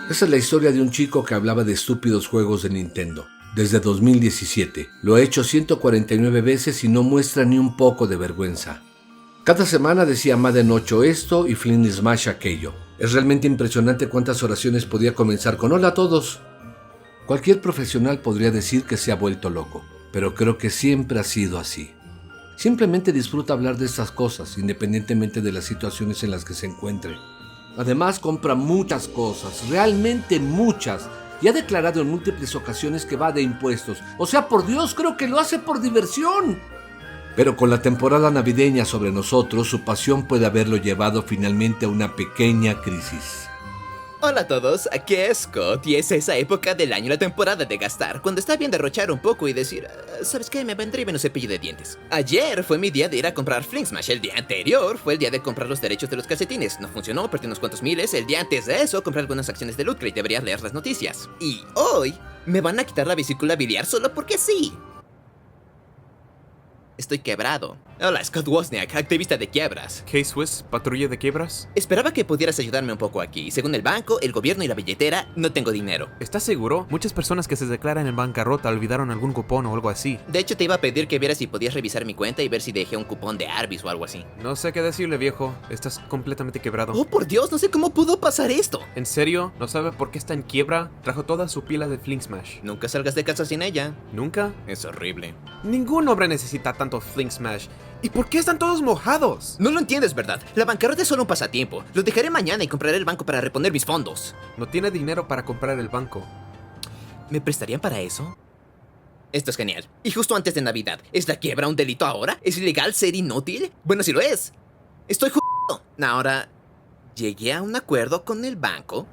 Esa es la historia de un chico que hablaba de estúpidos juegos de Nintendo. Desde 2017. Lo ha hecho 149 veces y no muestra ni un poco de vergüenza. Cada semana decía Madden 8 esto y Flynn Smash aquello. Es realmente impresionante cuántas oraciones podía comenzar con hola a todos. Cualquier profesional podría decir que se ha vuelto loco, pero creo que siempre ha sido así. Simplemente disfruta hablar de estas cosas, independientemente de las situaciones en las que se encuentre. Además, compra muchas cosas, realmente muchas, y ha declarado en múltiples ocasiones que va de impuestos. O sea, por Dios, creo que lo hace por diversión. Pero con la temporada navideña sobre nosotros, su pasión puede haberlo llevado finalmente a una pequeña crisis. Hola a todos, aquí es Scott y es esa época del año, la temporada de gastar, cuando está bien derrochar un poco y decir, ¿sabes qué? Me vendré menos cepillo de dientes. Ayer fue mi día de ir a comprar Flink Smash, el día anterior fue el día de comprar los derechos de los calcetines, no funcionó, perdí unos cuantos miles, el día antes de eso compré algunas acciones de Loot Crate, deberías leer las noticias. Y hoy me van a quitar la vesícula biliar solo porque sí. Estoy quebrado. Hola, Scott Wozniak, activista de quiebras. K-Swiss, patrulla de quiebras. Esperaba que pudieras ayudarme un poco aquí. Según el banco, el gobierno y la billetera, no tengo dinero. ¿Estás seguro? Muchas personas que se declaran en bancarrota olvidaron algún cupón o algo así. De hecho, te iba a pedir que vieras si podías revisar mi cuenta y ver si dejé un cupón de Arby's o algo así. No sé qué decirle, viejo. Estás completamente quebrado. Oh, por Dios, no sé cómo pudo pasar esto. ¿En serio? ¿No sabe por qué está en quiebra? Trajo toda su pila de Flink Smash. Nunca salgas de casa sin ella. ¿Nunca? Es horrible. Ningún hombre necesita tanto Flink Smash. ¿Y por qué están todos mojados? No lo entiendes, ¿verdad? La bancarrota es solo un pasatiempo. Lo dejaré mañana y compraré el banco para reponer mis fondos. No tiene dinero para comprar el banco. ¿Me prestarían para eso? Esto es genial. Y justo antes de Navidad, ¿es la quiebra un delito ahora? ¿Es ilegal ser inútil? Bueno, sí lo es. Estoy jodido. Ahora, llegué a un acuerdo con el banco.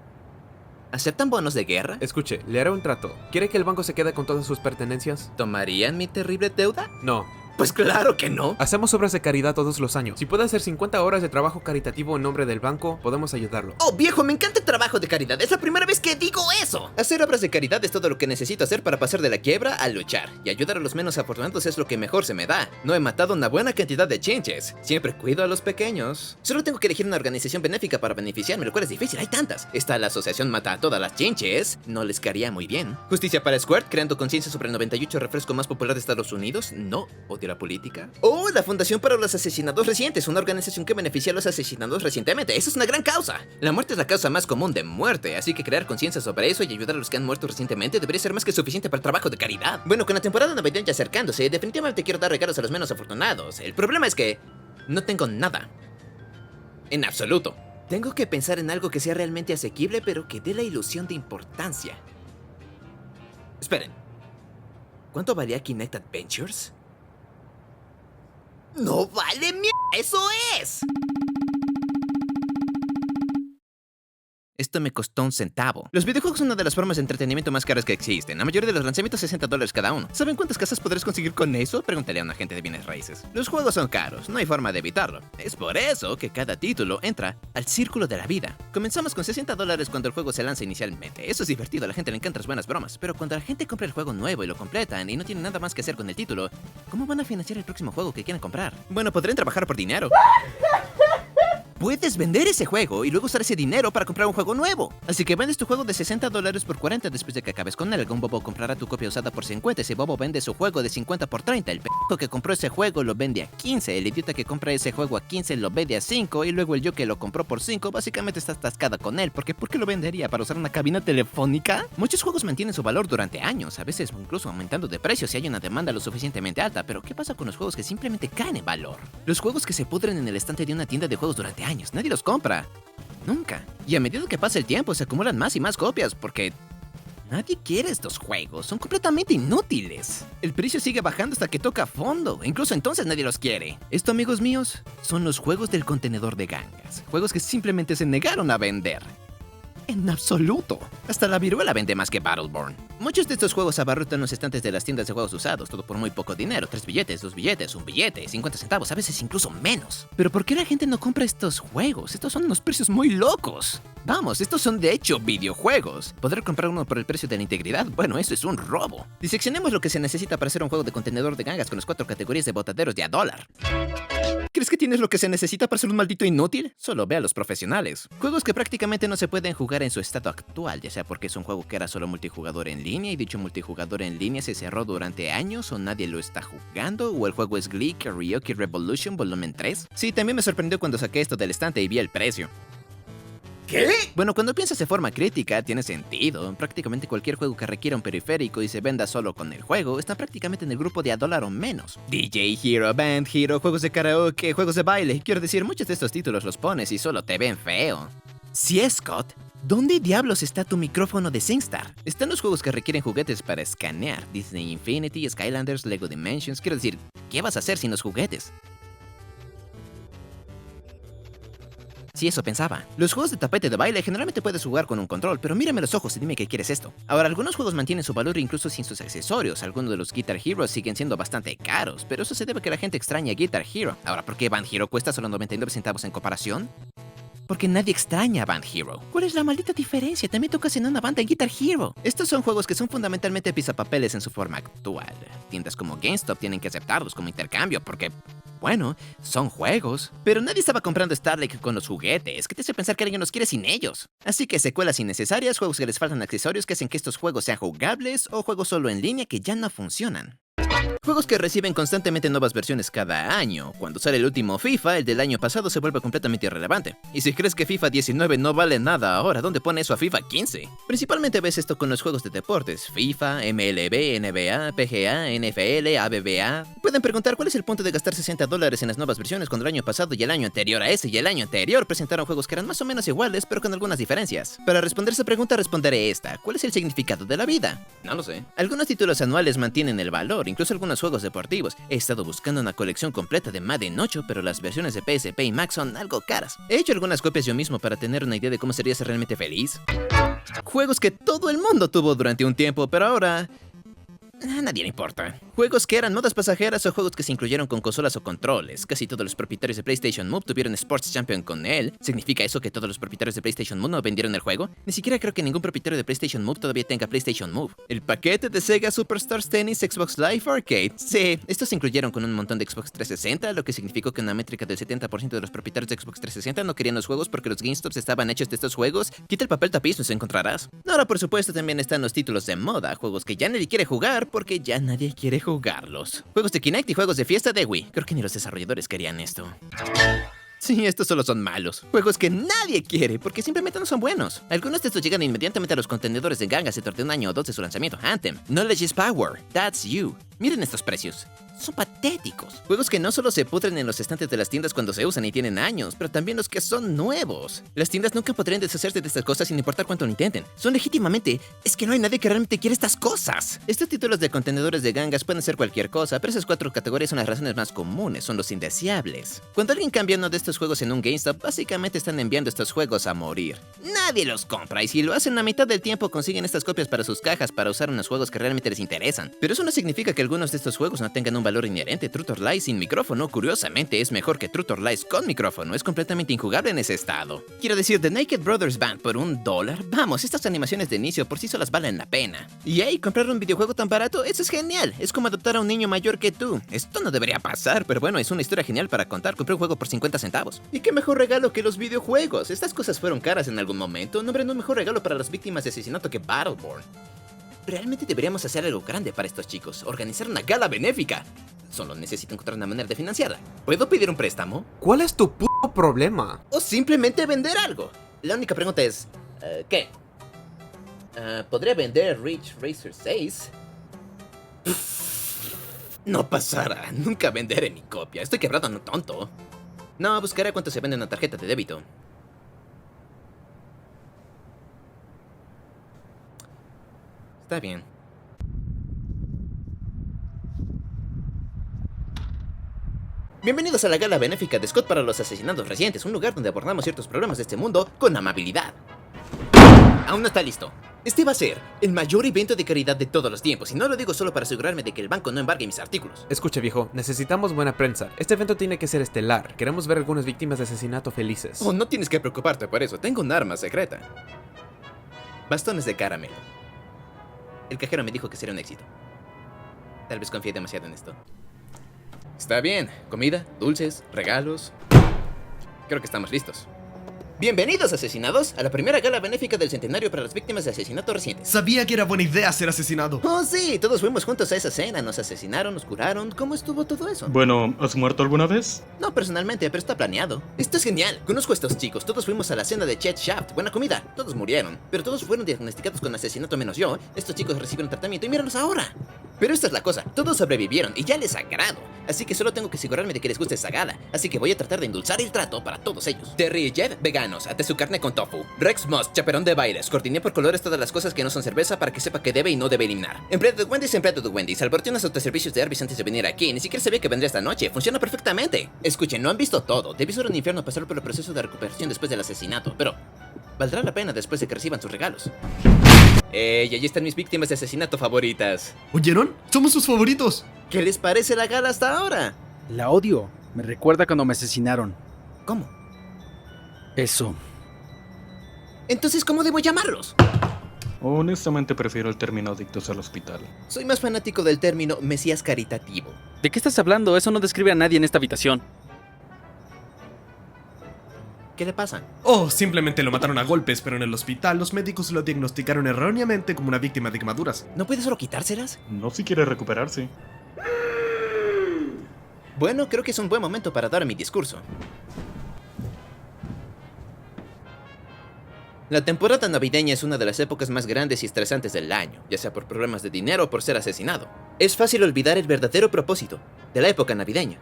¿Aceptan bonos de guerra? Escuche, le haré un trato. ¿Quiere que el banco se quede con todas sus pertenencias? ¿Tomarían mi terrible deuda? No. Pues claro que no. Hacemos obras de caridad todos los años. Si puede hacer 50 horas de trabajo caritativo en nombre del banco, podemos ayudarlo. Oh, viejo, me encanta el trabajo de caridad. Es la primera vez que digo eso. Hacer obras de caridad es todo lo que necesito hacer para pasar de la quiebra a luchar. Y ayudar a los menos afortunados es lo que mejor se me da. No he matado una buena cantidad de chinches. Siempre cuido a los pequeños. Solo tengo que elegir una organización benéfica para beneficiarme, lo cual es difícil. Hay tantas. Está la asociación Mata a todas las chinches. No les caería muy bien. Justicia para Squirt, creando conciencia sobre el 98 refresco más popular de Estados Unidos. No. Odio la política. Oh, la Fundación para los Asesinados Recientes, una organización que beneficia a los asesinados recientemente. Esa es una gran causa. La muerte es la causa más común de muerte, así que crear conciencia sobre eso y ayudar a los que han muerto recientemente debería ser más que suficiente para el trabajo de caridad. Bueno, con la temporada navideña acercándose, definitivamente quiero dar regalos a los menos afortunados. El problema es que no tengo nada. En absoluto. Tengo que pensar en algo que sea realmente asequible, pero que dé la ilusión de importancia. Esperen. ¿Cuánto valía Kinect Adventures? ¡No vale mierda! ¡Eso es! Esto me costó un centavo. Los videojuegos son una de las formas de entretenimiento más caras que existen. La mayoría de los lanzamientos $60 cada uno. ¿Saben cuántas casas podrás conseguir con eso? Pregúntale a un agente de bienes raíces. Los juegos son caros, no hay forma de evitarlo. Es por eso que cada título entra al círculo de la vida. Comenzamos con $60 cuando el juego se lanza inicialmente. Eso es divertido, a la gente le encantan las buenas bromas. Pero cuando la gente compra el juego nuevo y lo completan y no tienen nada más que hacer con el título, ¿cómo van a financiar el próximo juego que quieran comprar? Bueno, podrían trabajar por dinero. Puedes vender ese juego y luego usar ese dinero para comprar un juego nuevo. Así que vendes tu juego de $60 por 40 después de que acabes con él. Algún bobo comprará tu copia usada por 50. Ese bobo vende su juego de 50 por 30. El p*** que compró ese juego lo vende a 15. El idiota que compra ese juego a 15 lo vende a 5. Y luego el yo que lo compró por 5 básicamente está atascada con él. Porque ¿por qué lo vendería? ¿Para usar una cabina telefónica? Muchos juegos mantienen su valor durante años. A veces incluso aumentando de precio si hay una demanda lo suficientemente alta. Pero ¿qué pasa con los juegos que simplemente caen en valor? Los juegos que se pudren en el estante de una tienda de juegos durante años. Nadie los compra. Nunca. Y a medida que pasa el tiempo se acumulan más y más copias porque nadie quiere estos juegos. Son completamente inútiles. El precio sigue bajando hasta que toca fondo. Incluso entonces nadie los quiere. Esto, amigos míos, son los juegos del contenedor de gangas. Juegos que simplemente se negaron a vender. En absoluto. Hasta la viruela vende más que Battleborn. Muchos de estos juegos abarrotan los estantes de las tiendas de juegos usados, todo por muy poco dinero. 3 billetes, 2 billetes, 1 billete, 50 centavos, a veces incluso menos. Pero ¿por qué la gente no compra estos juegos? Estos son unos precios muy locos. Vamos, estos son de hecho videojuegos. ¿Poder comprar uno por el precio de la integridad? Bueno, eso es un robo. Diseccionemos lo que se necesita para hacer un juego de contenedor de gangas con las 4 categorías de botaderos de $1. ¿Crees que tienes lo que se necesita para ser un maldito inútil? Solo ve a los profesionales. Juegos que prácticamente no se pueden jugar en su estado actual, ya sea porque es un juego que era solo multijugador en línea y dicho multijugador en línea se cerró durante años o nadie lo está jugando, o el juego es Glee Karaoke Revolution Volumen 3. Sí, también me sorprendió cuando saqué esto del estante y vi el precio. ¿Qué? Bueno, cuando piensas de forma crítica, tiene sentido. Prácticamente cualquier juego que requiera un periférico y se venda solo con el juego está prácticamente en el grupo de $1 o menos. DJ Hero, Band Hero, juegos de karaoke, juegos de baile. Quiero decir, muchos de estos títulos los pones y solo te ven feo. Si es Scott, ¿dónde diablos está tu micrófono de SingStar? Están los juegos que requieren juguetes para escanear. Disney Infinity, Skylanders, Lego Dimensions. Quiero decir, ¿qué vas a hacer sin los juguetes? Si eso pensaba. Los juegos de tapete de baile generalmente puedes jugar con un control, pero mírame los ojos y dime que quieres esto. Ahora, algunos juegos mantienen su valor incluso sin sus accesorios. Algunos de los Guitar Heroes siguen siendo bastante caros, pero eso se debe a que la gente extraña Guitar Hero. Ahora, ¿por qué Band Hero cuesta solo 99 centavos en comparación? Porque nadie extraña a Band Hero. ¿Cuál es la maldita diferencia? También tocas en una banda en Guitar Hero. Estos son juegos que son fundamentalmente pisapapeles en su forma actual. Tiendas como GameStop tienen que aceptarlos como intercambio porque... bueno, son juegos. Pero nadie estaba comprando Starlink con los juguetes. ¿Qué te hace pensar que alguien los quiere sin ellos? Así que secuelas innecesarias, juegos que les faltan accesorios que hacen que estos juegos sean jugables o juegos solo en línea que ya no funcionan. Juegos que reciben constantemente nuevas versiones cada año. Cuando sale el último FIFA, el del año pasado se vuelve completamente irrelevante. Y si crees que FIFA 19 no vale nada ahora, ¿dónde pone eso a FIFA 15? Principalmente ves esto con los juegos de deportes. FIFA, MLB, NBA, PGA, NFL, ABBA. Pueden preguntar cuál es el punto de gastar $60 en las nuevas versiones cuando el año pasado y el año anterior a ese y el año anterior presentaron juegos que eran más o menos iguales, pero con algunas diferencias. Para responder esa pregunta responderé esta. ¿Cuál es el significado de la vida? No lo sé. Algunos títulos anuales mantienen el valor, incluso algunos juegos deportivos. He estado buscando una colección completa de Madden 8, pero las versiones de PSP y Mac son algo caras. He hecho algunas copias yo mismo para tener una idea de cómo sería ser realmente feliz. Juegos que todo el mundo tuvo durante un tiempo, pero ahora... a nadie le importa. Juegos que eran modas pasajeras o juegos que se incluyeron con consolas o controles. Casi todos los propietarios de PlayStation Move tuvieron Sports Champion con él. ¿Significa eso que todos los propietarios de PlayStation Move no vendieron el juego? Ni siquiera creo que ningún propietario de PlayStation Move todavía tenga PlayStation Move. El paquete de Sega Superstars Tennis Xbox Live Arcade. Sí, estos se incluyeron con un montón de Xbox 360, lo que significó que una métrica del 70% de los propietarios de Xbox 360 no querían los juegos porque los GameStops estaban hechos de estos juegos. Quita el papel tapiz, los encontrarás. Ahora, por supuesto, también están los títulos de moda, juegos que ya nadie quiere jugar porque ya nadie quiere jugarlos. Juegos de Kinect y juegos de fiesta de Wii. Creo que ni los desarrolladores querían esto. Sí, estos solo son malos. Juegos que nadie quiere porque simplemente no son buenos. Algunos de estos llegan inmediatamente a los contenedores de gangas dentro de un año o dos de su lanzamiento. Anthem, Knowledge is Power, That's You. Miren estos precios. Son patéticos. Juegos que no solo se pudren en los estantes de las tiendas cuando se usan y tienen años, pero también los que son nuevos. Las tiendas nunca podrían deshacerse de estas cosas sin importar cuánto lo intenten. Son legítimamente... es que no hay nadie que realmente quiera estas cosas. Estos títulos de contenedores de gangas pueden ser cualquier cosa, pero esas 4 categorías son las razones más comunes, son los indeseables. Cuando alguien cambia uno de estos juegos en un GameStop, básicamente están enviando estos juegos a morir. Nadie los compra y si lo hacen la mitad del tiempo consiguen estas copias para sus cajas para usar unos juegos que realmente les interesan. Pero eso no significa que algunos de estos juegos no tengan un valor inherente. Truth or Lies sin micrófono, curiosamente, es mejor que Truth or Lies con micrófono. Es completamente injugable en ese estado. Quiero decir, The Naked Brothers Band por $1. Vamos, estas animaciones de inicio por sí solas valen la pena. Y hey, comprar un videojuego tan barato, eso es genial. Es como adoptar a un niño mayor que tú. Esto no debería pasar, pero bueno, es una historia genial para contar. Compré un juego por 50 centavos. ¿Y qué mejor regalo que los videojuegos? Estas cosas fueron caras en algún momento. No habrá un mejor regalo para las víctimas de asesinato que Battleborn. Realmente deberíamos hacer algo grande para estos chicos. Organizar una gala benéfica. Solo necesito encontrar una manera de financiarla. ¿Puedo pedir un préstamo? ¿Cuál es tu puto problema? O simplemente vender algo. La única pregunta es... ¿qué? ¿Podría vender Ridge Racer 6? No pasará. Nunca venderé mi copia. Estoy quebrado, no tonto. No, buscaré cuánto se vende una tarjeta de débito. Está bien. Bienvenidos a la gala benéfica de Scott para los asesinatos recientes, un lugar donde abordamos ciertos problemas de este mundo con amabilidad. Aún no está listo. Este va a ser el mayor evento de caridad de todos los tiempos, y no lo digo solo para asegurarme de que el banco no embargue mis artículos. Escucha, viejo, necesitamos buena prensa. Este evento tiene que ser estelar. Queremos ver algunas víctimas de asesinato felices. Oh, no tienes que preocuparte por eso, tengo un arma secreta. Bastones de caramelo. El cajero me dijo que sería un éxito. Tal vez confié demasiado en esto. Está bien. Comida, dulces, regalos. Creo que estamos listos. Bienvenidos, asesinados, a la primera gala benéfica del centenario para las víctimas de asesinatos recientes. Sabía que era buena idea ser asesinado. Oh, sí, todos fuimos juntos a esa cena. Nos asesinaron, nos curaron. ¿Cómo estuvo todo eso? Bueno, ¿has muerto alguna vez? No personalmente, pero está planeado. Esto es genial. Conozco a estos chicos. Todos fuimos a la cena de Chet Shaft. Buena comida. Todos murieron. Pero todos fueron diagnosticados con asesinato menos yo. Estos chicos recibieron tratamiento y míralos ahora. Pero esta es la cosa. Todos sobrevivieron y ya les agrado. Así que solo tengo que asegurarme de que les guste esa gala. Así que voy a tratar de endulzar el trato para todos ellos. Terry y Jeff, veganos. Ate su carne con tofu. Rex Moss, chaperón de bailes. Coordiné por colores todas las cosas que no son cerveza para que sepa que debe y no debe eliminar. Empleado de Wendy's. Alberté unos autoservicios de Arby's antes de venir aquí. Ni siquiera sabía que vendría esta noche. Funciona perfectamente. Escuchen, no han visto todo. Debí ser un infierno pasar por el proceso de recuperación después del asesinato. Pero valdrá la pena después de que reciban sus regalos. Y allí están mis víctimas de asesinato favoritas. ¿Oyeron? Somos sus favoritos. ¿Qué les parece la gala hasta ahora? La odio. Me recuerda cuando me asesinaron. ¿Cómo? Eso. Entonces, ¿cómo debo llamarlos? Honestamente prefiero el término adictos al hospital. Soy más fanático del término mesías caritativo. ¿De qué estás hablando? Eso no describe a nadie en esta habitación. ¿Qué le pasa? Oh, simplemente lo mataron a golpes, pero en el hospital los médicos lo diagnosticaron erróneamente como una víctima de quemaduras. ¿No puede solo quitárselas? No si quiere recuperarse. Bueno, creo que es un buen momento para dar mi discurso. La temporada navideña es una de las épocas más grandes y estresantes del año, ya sea por problemas de dinero o por ser asesinado. Es fácil olvidar el verdadero propósito de la época navideña.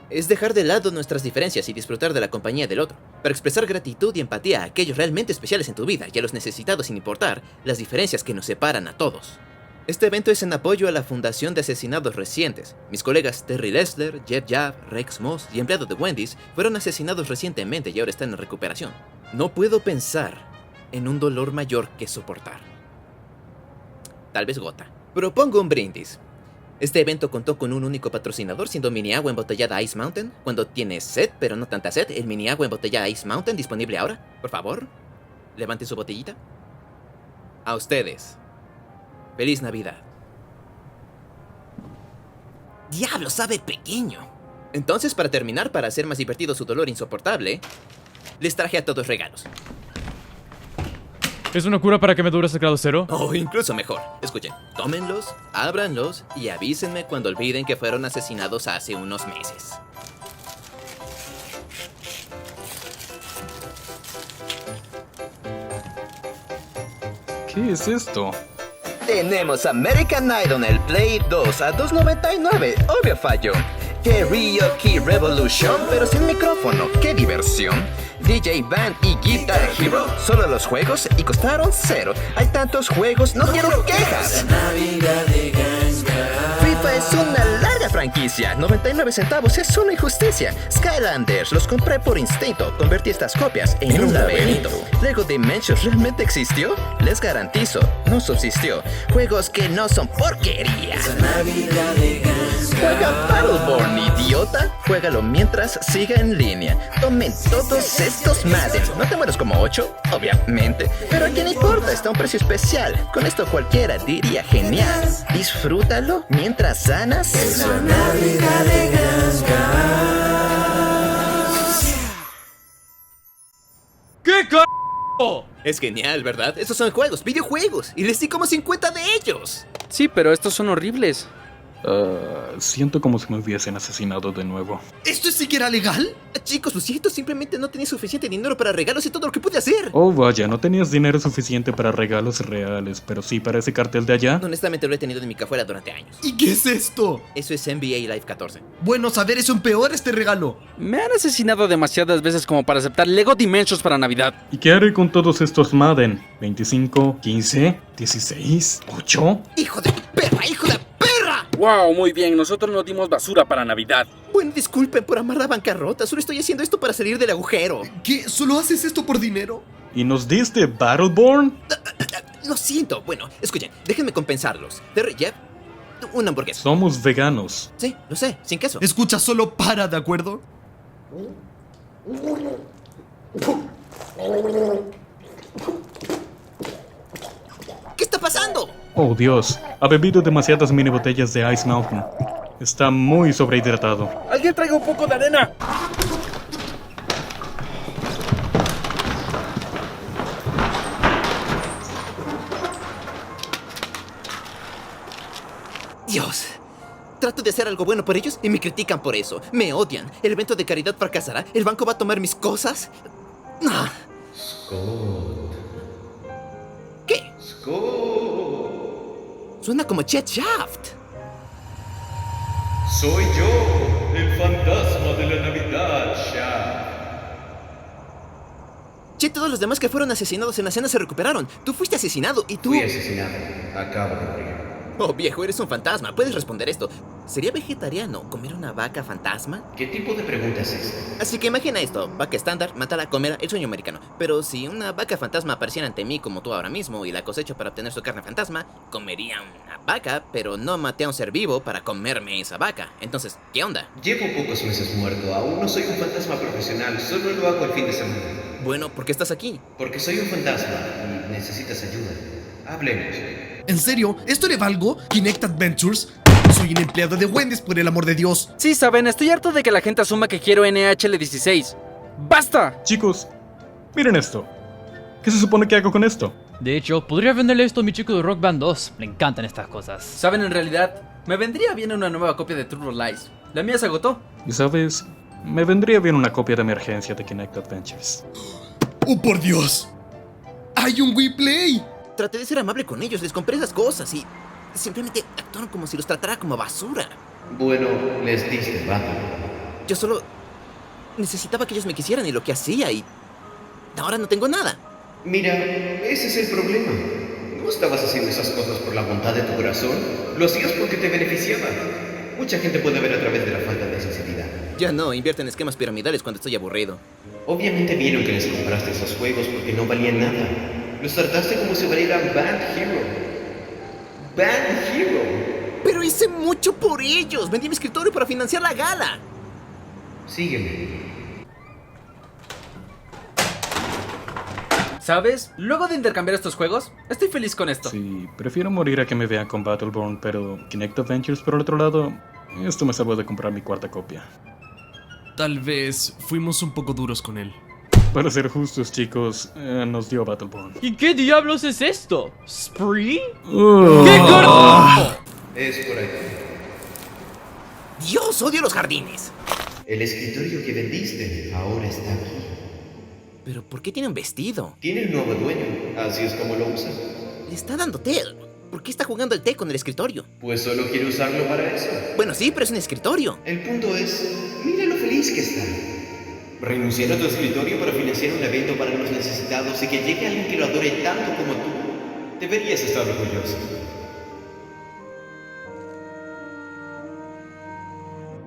Es dejar de lado nuestras diferencias y disfrutar de la compañía del otro, para expresar gratitud y empatía a aquellos realmente especiales en tu vida y a los necesitados sin importar las diferencias que nos separan a todos. Este evento es en apoyo a la Fundación de Asesinados Recientes. Mis colegas Terry Lessler, Jeff Jabb, Rex Moss y empleado de Wendy's fueron asesinados recientemente y ahora están en recuperación. No puedo pensar en un dolor mayor que soportar. Tal vez gota. Propongo un brindis. Este evento contó con un único patrocinador, siendo mini agua embotellada Ice Mountain. Cuando tienes sed, pero no tanta sed, el mini agua embotellada Ice Mountain disponible ahora. Por favor, levanten su botellita. A ustedes. Feliz Navidad. ¡Diablo, sabe pequeño! Entonces, para terminar, para hacer más divertido su dolor insoportable, les traje a todos regalos. ¿Es una cura para quemaduras de grado 0? O incluso mejor. Escuchen, tómenlos, ábranlos y avísenme cuando olviden que fueron asesinados hace unos meses. ¿Qué es esto? Tenemos American Idol en el Play 2 a $2.99. Obvio fallo. Karaoke Revolution, pero sin micrófono. ¡Qué diversión! DJ Band y Guitar Hero. Solo los juegos y costaron 0. Hay tantos juegos, no quiero quejas. FIFA es una larga franquicia. 99 centavos es una injusticia. Skylanders, los compré por instinto. Convertí estas copias en un laberinto. Lego Dimensions, ¿realmente existió? Les garantizo, no subsistió. Juegos que no son porquería. Juega Battleborn, idiota. Juégalo mientras siga en línea. Tomen todos estos Madden. No te mueres como 8, obviamente. Pero a quién importa, está a un precio especial. Con esto cualquiera diría genial. Disfrútalo mientras sanas. Es la Navidad de Gas Gas. ¿Qué c******? Es genial, ¿verdad? Estos son juegos, videojuegos. Y les di como 50 de ellos. Sí, pero estos son horribles. Siento como si me hubiesen asesinado de nuevo. ¿Esto es siquiera legal? Chicos, lo siento, simplemente no tenía suficiente dinero para regalos y todo lo que pude hacer. Oh vaya, no tenías dinero suficiente para regalos reales, pero sí para ese cartel de allá. Honestamente lo he tenido en mi cajuela durante años. ¿Y qué es esto? Eso es NBA Live 14. Bueno, saber eso empeora este regalo. Me han asesinado demasiadas veces como para aceptar Lego Dimensions para Navidad. ¿Y qué haré con todos estos Madden? ¿25, 15, 16, 8? ¡Hijo de perra, hijo de perra! Wow, muy bien, nosotros no dimos basura para Navidad. Bueno, disculpen por amar la bancarrota, solo estoy haciendo esto para salir del agujero. ¿Qué? ¿Solo haces esto por dinero? ¿Y nos diste Battleborn? Lo siento, bueno, escuchen, déjenme compensarlos. Terry, Jeff, una hamburguesa. Somos veganos. Sí, lo sé, sin queso. Escucha, solo para, ¿de acuerdo? ¿Qué está pasando? Oh Dios, ha bebido demasiadas mini botellas de Ice Mountain. Está muy sobrehidratado. ¡Alguien traiga un poco de arena! Dios. Trato de hacer algo bueno por ellos y me critican por eso. Me odian. El evento de caridad fracasará. El banco va a tomar mis cosas. Ah. ¿Qué? Suena como Chet Shaft. Soy yo, el fantasma de la Navidad, Shaft. Che, todos los demás que fueron asesinados en la cena se recuperaron. Tú fuiste asesinado y tú... Fui asesinado. Acabo de morir. Oh, viejo, eres un fantasma. Puedes responder esto. ¿Sería vegetariano comer una vaca fantasma? ¿Qué tipo de pregunta es esta? Así que imagina esto. Vaca estándar, mátala, comer, el sueño americano. Pero si una vaca fantasma apareciera ante mí como tú ahora mismo y la cosecho para obtener su carne fantasma, comería una vaca, pero no maté a un ser vivo para comerme esa vaca. Entonces, ¿qué onda? Llevo pocos meses muerto. Aún no soy un fantasma profesional. Solo lo hago el fin de semana. Bueno, ¿por qué estás aquí? Porque soy un fantasma y necesitas ayuda. Hablemos. ¿En serio? ¿Esto le valgo? ¿Kinect Adventures? Soy un empleado de Wendy's, por el amor de Dios. Sí, saben, estoy harto de que la gente asuma que quiero NHL16. ¡Basta! Chicos, miren esto. ¿Qué se supone que hago con esto? De hecho, podría venderle esto a mi chico de Rock Band 2. Le encantan estas cosas. Saben, en realidad, me vendría bien una nueva copia de True Lies. La mía se agotó. Y sabes, me vendría bien una copia de emergencia de Kinect Adventures. ¡Oh, por Dios! ¡Hay un Wii Play! Traté de ser amable con ellos, les compré esas cosas y... simplemente actuaron como si los tratara como basura. Bueno, les diste battle. Yo solo... necesitaba que ellos me quisieran y lo que hacía y... ahora no tengo nada. Mira, ese es el problema. No estabas haciendo esas cosas por la bondad de tu corazón. Lo hacías porque te beneficiaba. Mucha gente puede ver a través de la falta de sinceridad. Ya no, invierten en esquemas piramidales cuando estoy aburrido. Obviamente vieron que les compraste esos juegos porque no valían nada. Los trataste como si valieran Band Hero. Band Hero. Pero hice mucho por ellos. Vendí mi escritorio para financiar la gala. Sígueme. ¿Sabes? Luego de intercambiar estos juegos, estoy feliz con esto. Sí, prefiero morir a que me vean con Battleborn, pero Kinect Adventures por el otro lado, esto me salvó de comprar mi cuarta copia. Tal vez fuimos un poco duros con él. Para ser justos, chicos, nos dio Battleborn. ¿Y qué diablos es esto? ¿Spree? Oh. ¡Qué gordo! Es por ahí. Dios, odio los jardines. El escritorio que vendiste ahora está aquí. Pero ¿por qué tiene un vestido? Tiene un nuevo dueño. Así es como lo usa. Le está dando té. ¿Por qué está jugando el té con el escritorio? Pues solo quiere usarlo para eso. Bueno, sí, pero es un escritorio. El punto es, mira lo feliz que está. Renunciar a tu escritorio para financiar un evento para los necesitados y que llegue alguien que lo adore tanto como tú. Deberías estar orgulloso.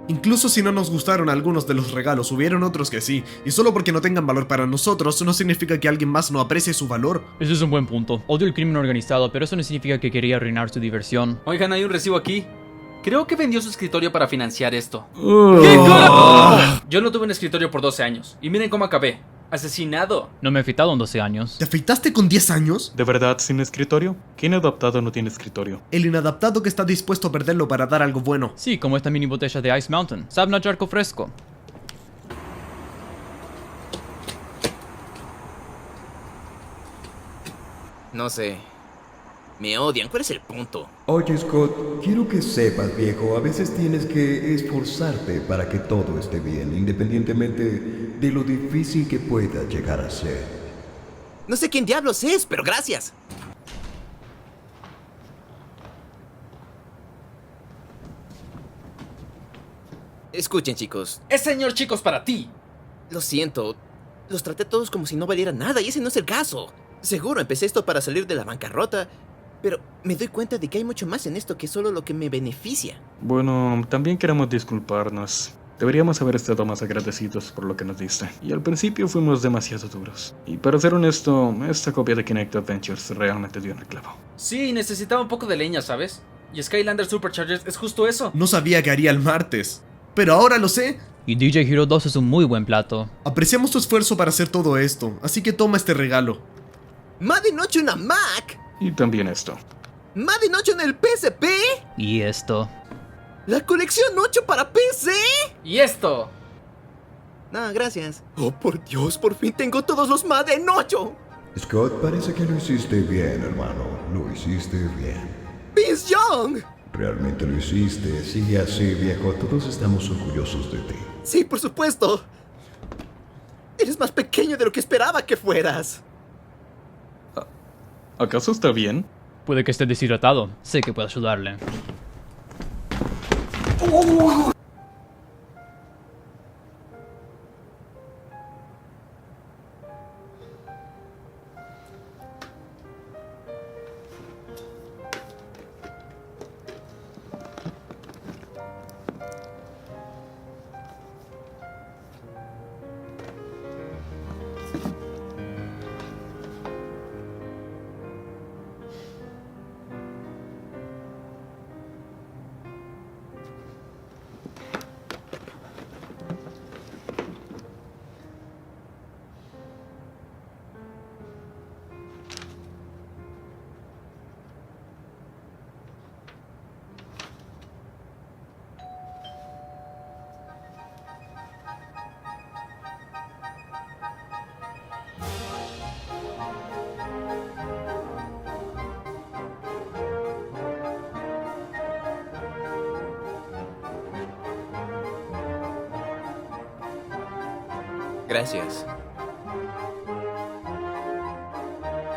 Incluso si no nos gustaron algunos de los regalos, hubieron otros que sí. Y solo porque no tengan valor para nosotros, no significa que alguien más no aprecie su valor. Ese es un buen punto. Odio el crimen organizado, pero eso no significa que quería arruinar su diversión. Oigan, hay un recibo aquí. Creo que vendió su escritorio para financiar esto. ¿Qué carajo? Yo no tuve un escritorio por 12 años. Y miren cómo acabé. Asesinado. No me he afeitado en 12 años. ¿Te afeitaste con 10 años? ¿De verdad sin escritorio? ¿Quién adaptado no tiene escritorio? El inadaptado que está dispuesto a perderlo para dar algo bueno. Sí, como esta mini botella de Ice Mountain. Sabna charco fresco. No sé. Me odian. ¿Cuál es el punto? Oye, Scott, quiero que sepas, viejo, a veces tienes que esforzarte para que todo esté bien, independientemente de lo difícil que pueda llegar a ser. No sé quién diablos es, pero gracias. Escuchen, chicos. Es señor chicos para ti. Lo siento. Los traté todos como si no valieran nada y ese no es el caso. Seguro empecé esto para salir de la bancarrota, pero me doy cuenta de que hay mucho más en esto que solo lo que me beneficia. Bueno, también queremos disculparnos. Deberíamos haber estado más agradecidos por lo que nos diste. Y al principio fuimos demasiado duros. Y para ser honesto, esta copia de Kinect Adventures realmente dio en el clavo. Sí, necesitaba un poco de leña, ¿sabes? Y Skylander Superchargers es justo eso. No sabía que haría el martes. Pero ahora lo sé. Y DJ Hero 2 es un muy buen plato. Apreciamos tu esfuerzo para hacer todo esto, así que toma este regalo. Madden 8 en una Mac. Y también esto. Madden 8 en el PSP. Y esto. ¡La colección 8 para PC! ¿Y esto? No, gracias. Oh, por Dios, por fin tengo todos los Madden 8. Scott, parece que lo hiciste bien, hermano. Lo hiciste bien. Vince Young. Realmente lo hiciste. Sigue así, viejo. Todos estamos orgullosos de ti. Sí, por supuesto. Eres más pequeño de lo que esperaba que fueras. ¿Acaso está bien? Puede que esté deshidratado. Sé que puedo ayudarle. Gracias.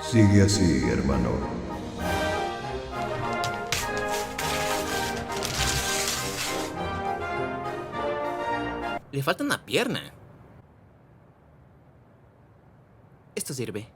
Sigue así, hermano. Le falta una pierna. Esto sirve.